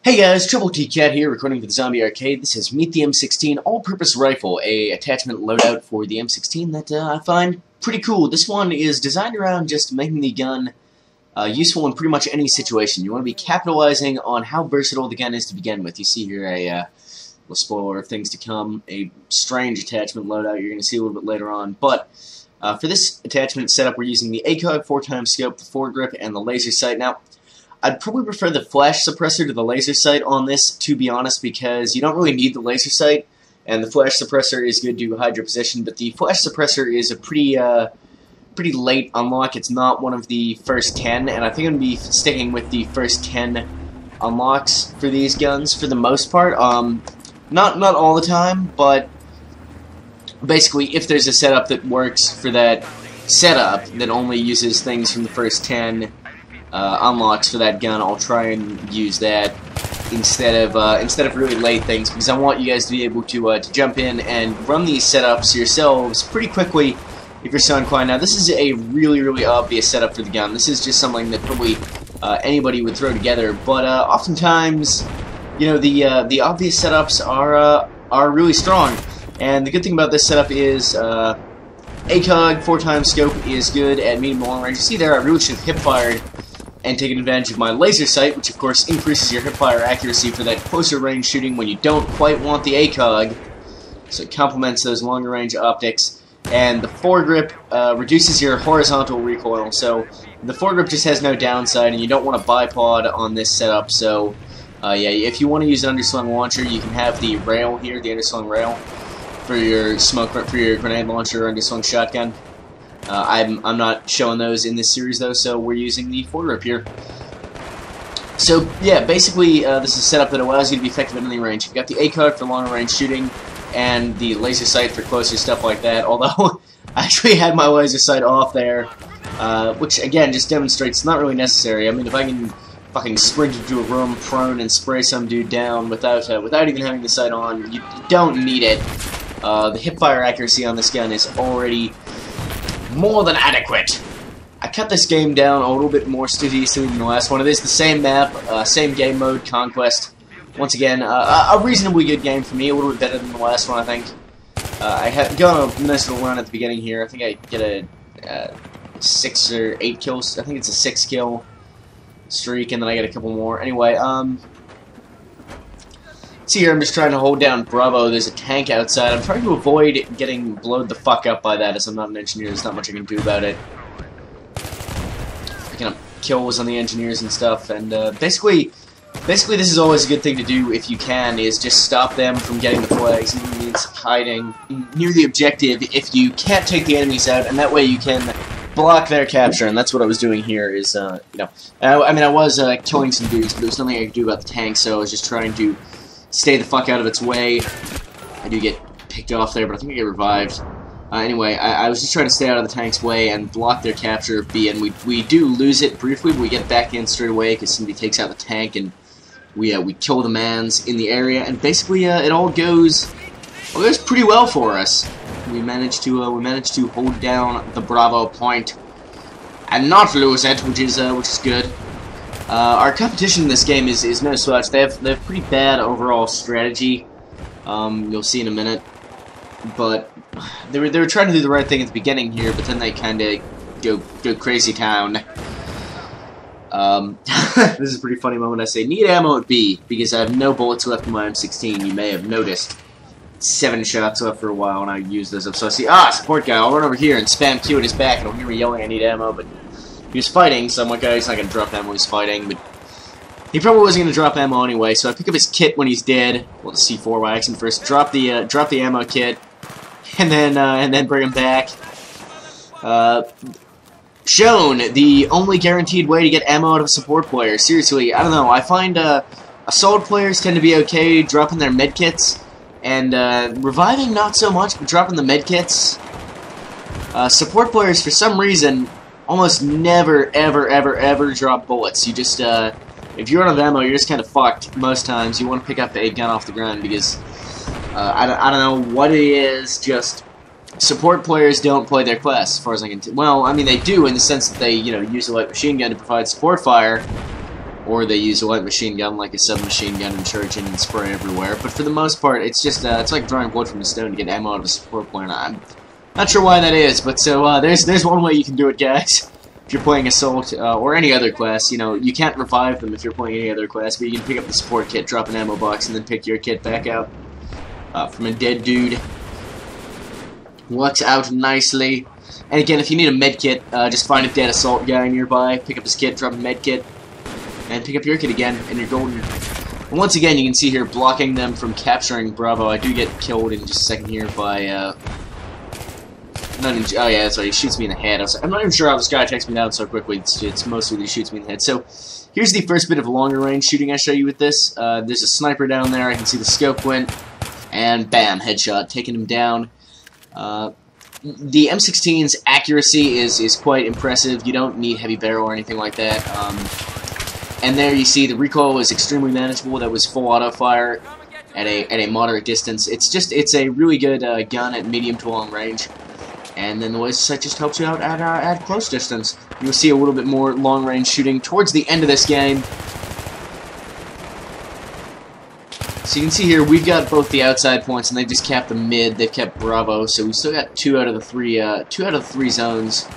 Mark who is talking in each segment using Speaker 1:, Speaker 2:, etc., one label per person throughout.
Speaker 1: Hey guys, Troubletcat here, recording for the Zombie Arcade. This is Meet the M16 All-Purpose Rifle, a attachment loadout for the M16 that I find pretty cool. This one is designed around just making the gun useful in pretty much any situation. You want to be capitalizing on how versatile the gun is to begin with. You see here a little spoiler of things to come, a strange attachment loadout you're going to see a little bit later on. But for this attachment setup, we're using the ACOG 4x scope, the foregrip, and the laser sight. Now, I'd probably prefer the flash suppressor to the laser sight on this, to be honest, because you don't really need the laser sight, and the flash suppressor is good to hide your position, but the flash suppressor is a pretty late unlock. It's not one of the first 10, and I think I'm going to be sticking with the first 10 unlocks for these guns for the most part. Not all the time, but basically if there's a setup that works for that setup that only uses things from the first 10 unlocks for that gun, I'll try and use that instead of really late things, because I want you guys to be able to jump in and run these setups yourselves pretty quickly if you're so inclined. Now, this is a really obvious setup for the gun. This is just something that probably anybody would throw together, but oftentimes, you know, the obvious setups are really strong. And the good thing about this setup is ACOG 4x scope is good at medium to long range. You see there, I really should have hip fired and taken advantage of my laser sight, which of course increases your hipfire accuracy for that closer range shooting when you don't quite want the ACOG, so it complements those longer range optics. And the foregrip reduces your horizontal recoil, so the foregrip just has no downside, and you don't want a bipod on this setup. So yeah, if you want to use an underslung launcher, you can have the rail here, the underslung rail, for your grenade launcher or underslung shotgun. I'm not showing those in this series though, so we're using the foregrip here. So yeah, basically this is a setup that allows you to be effective at any range. You've got the ACOG for long range shooting and the laser sight for closer stuff like that, although I actually had my laser sight off there, which again just demonstrates it's not really necessary. I mean, if I can fucking sprint into a room prone and spray some dude down without even having the sight on, you don't need it. The hipfire accuracy on this gun is already more than adequate. I cut this game down a little bit more studiously than the last one. It is the same map, same game mode, Conquest. Once again, a reasonably good game for me, a little bit better than the last one, I think. I have gone a nice little run at the beginning here. I think I get a 6 or 8 kills. I think it's a 6 kill streak, and then I get a couple more. Anyway, see here, I'm just trying to hold down Bravo. There's a tank outside. I'm trying to avoid getting blown the fuck up by that, as I'm not an engineer. There's not much I can do about it. Picking up kills on the engineers and stuff, and basically this is always a good thing to do if you can, is just stop them from getting the flags. It means hiding near the objective if you can't take the enemies out, and that way you can block their capture, and that's what I was doing here, is, you know, I mean, I was killing some dudes, but there was nothing I could do about the tank, so I was just trying to stay the fuck out of its way. I do get picked off there, but I think I get revived. Anyway, I was just trying to stay out of the tank's way and block their capture of B, and we do lose it briefly, but we get back in straight away because somebody takes out the tank, and we kill the mans in the area, and basically it all goes pretty well for us. We managed to hold down the Bravo point and not lose it, which is good. Our competition in this game is no slouch. They have pretty bad overall strategy. You'll see in a minute, but they were trying to do the right thing at the beginning here, but then they kind of go crazy town. This is a pretty funny moment. I say need ammo at B because I have no bullets left in my M16. You may have noticed 7 shots left for a while, and I use those up. So I see support guy. I'll run over here and spam Q at his back, and he'll hear me yelling I need ammo, but he was fighting, so I'm like, oh, he's not going to drop ammo, he's fighting, but he probably wasn't going to drop ammo anyway, so I pick up his kit when he's dead. Well, the C4 by accident first. Drop the ammo kit, and then bring him back. Shown the only guaranteed way to get ammo out of a support player. Seriously, I don't know, I find assault players tend to be okay dropping their medkits, and reviving not so much, but dropping the medkits. Support players, for some reason, almost never, ever drop bullets. You just, if you're out of ammo, you're just kind of fucked most times. You want to pick up a gun off the ground because, I don't know what it is, just support players don't play their class, as far as I can tell. Well, I mean, they do in the sense that they, you know, use a light machine gun to provide support fire, or they use a light machine gun like a submachine gun and charge in and spray everywhere. But for the most part, it's just it's like drawing wood from a stone to get ammo out of a support point. I'm not sure why that is, but so there's one way you can do it, guys. If you're playing Assault or any other class, you know, you can't revive them if you're playing any other class, but you can pick up the support kit, drop an ammo box, and then pick your kit back up from a dead dude. Works out nicely. And again, if you need a med kit, just find a dead Assault guy nearby, pick up his kit, drop a med kit, and pick up your kit again, and you're golden. And once again, you can see here, blocking them from capturing Bravo. I do get killed in just a second here by, oh yeah, that's right, he shoots me in the head. I'm not even sure how this guy takes me down so quickly. It's mostly that he shoots me in the head. So, here's the first bit of longer range shooting I show you with this. There's a sniper down there, I can see the scope went, and bam, headshot, taking him down. The M16's accuracy is quite impressive. You don't need heavy barrel or anything like that. And there you see the recoil was extremely manageable. That was full auto fire at a moderate distance. It's a really good gun at medium to long range. And then the laser sight just helps you out at close distance. You'll see a little bit more long range shooting towards the end of this game. So you can see here, we've got both the outside points, and they've just capped the mid. They've kept Bravo, so we still got two out of the three zones.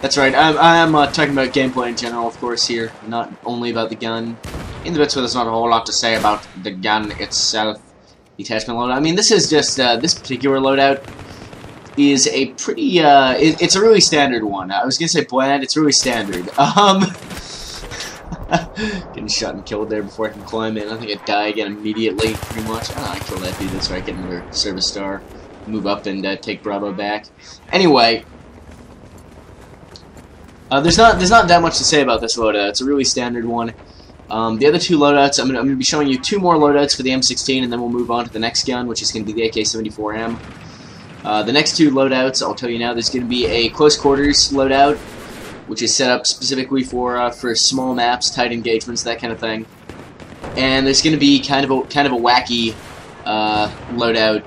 Speaker 1: That's right. I'm talking about gameplay in general, of course, here, not only about the gun. In the bits where there's not a whole lot to say about the gun itself, the attachment loadout. I mean, this is just this particular loadout is a pretty. It's a really standard one. I was gonna say bland. It's really standard. Getting shot and killed there before I can climb in. I think I die again immediately, pretty much. Oh, I killed that dude. That's right. Get another service star. Move up and take Bravo back. Anyway, there's not that much to say about this loadout. It's a really standard one. The other two loadouts, I'm gonna be showing you two more loadouts for the M16, and then we'll move on to the next gun, which is gonna be the AK-74M. The next two loadouts, I'll tell you now. There's gonna be a close quarters loadout, which is set up specifically for small maps, tight engagements, that kind of thing. And there's going to be kind of a wacky loadout,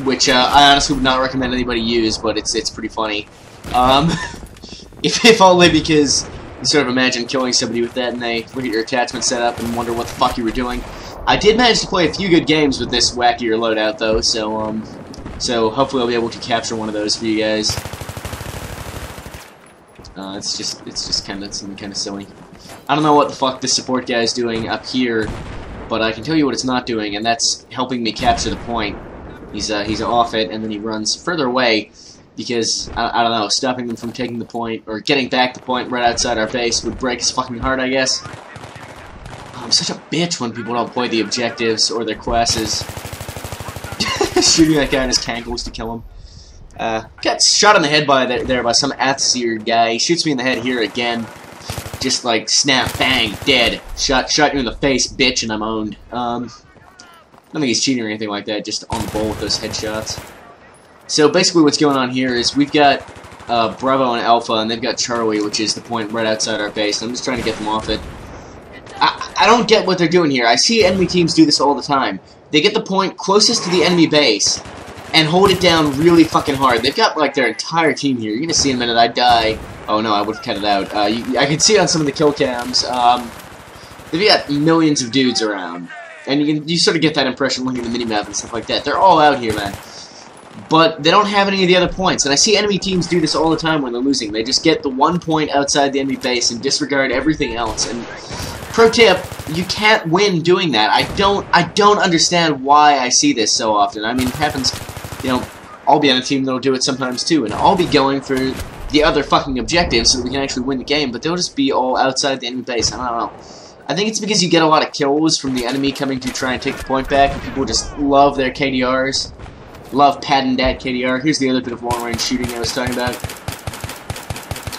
Speaker 1: which I honestly would not recommend anybody use, but it's pretty funny. If only because you sort of imagine killing somebody with that, and they look at your attachment setup and wonder what the fuck you were doing. I did manage to play a few good games with this wackier loadout, though, so hopefully I'll be able to capture one of those for you guys. It's just kind of something kind of silly. I don't know what the fuck this support guy is doing up here, but I can tell you what it's not doing, and that's helping me capture the point. He's off it, and then he runs further away because I don't know, stopping them from taking the point or getting back the point right outside our base would break his fucking heart, I guess. I'm such a bitch when people don't play the objectives or their classes. Shooting that guy in his cankles to kill him. Got shot in the head by some Athseer guy. He shoots me in the head here again. Just like snap, bang, dead. Shot you in the face, bitch, and I'm owned. I don't think he's cheating or anything like that. Just on the ball with those headshots. So basically, what's going on here is we've got Bravo and Alpha, and they've got Charlie, which is the point right outside our base. I'm just trying to get them off it. I don't get what they're doing here. I see enemy teams do this all the time. They get the point closest to the enemy base and hold it down really fucking hard. They've got, like, their entire team here. You're gonna see in a minute I die. Oh, no, I would've cut it out. I can see it on some of the kill cams. They've got millions of dudes around. And you sort of get that impression looking at the minimap and stuff like that. They're all out here, man. But they don't have any of the other points. And I see enemy teams do this all the time when they're losing. They just get the one point outside the enemy base and disregard everything else. And pro tip, you can't win doing that. I don't understand why I see this so often. I mean, it happens, you know, I'll be on a team that'll do it sometimes too, and I'll be going for the other fucking objectives so that we can actually win the game, but they'll just be all outside the enemy base. I don't know. I think it's because you get a lot of kills from the enemy coming to try and take the point back, and people just love their KDRs. Love padding that KDR. Here's the other bit of long-range shooting I was talking about.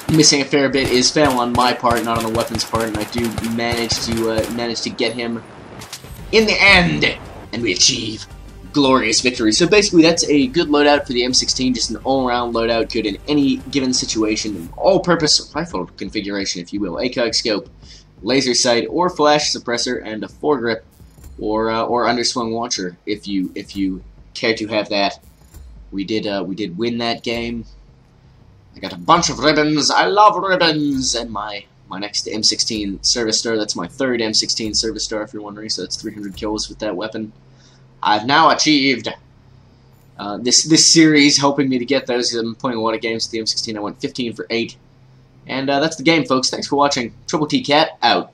Speaker 1: Missing a fair bit is fail on my part, not on the weapons part, and I do manage to get him in the end, and we achieve glorious victory. So basically, that's a good loadout for the M16, just an all-around loadout, good in any given situation, an all-purpose rifle configuration, if you will. ACOG scope, laser sight, or flash suppressor, and a foregrip, or underswung launcher, if you care to have that. We did win that game. I got a bunch of ribbons. I love ribbons. And my next M16 service star. That's my third M16 service star, if you're wondering. So that's 300 kills with that weapon. I've now achieved this series, helping me to get those. I'm playing a lot of games with the M16. I went 15 for 8. And that's the game, folks. Thanks for watching. Troubletcat out.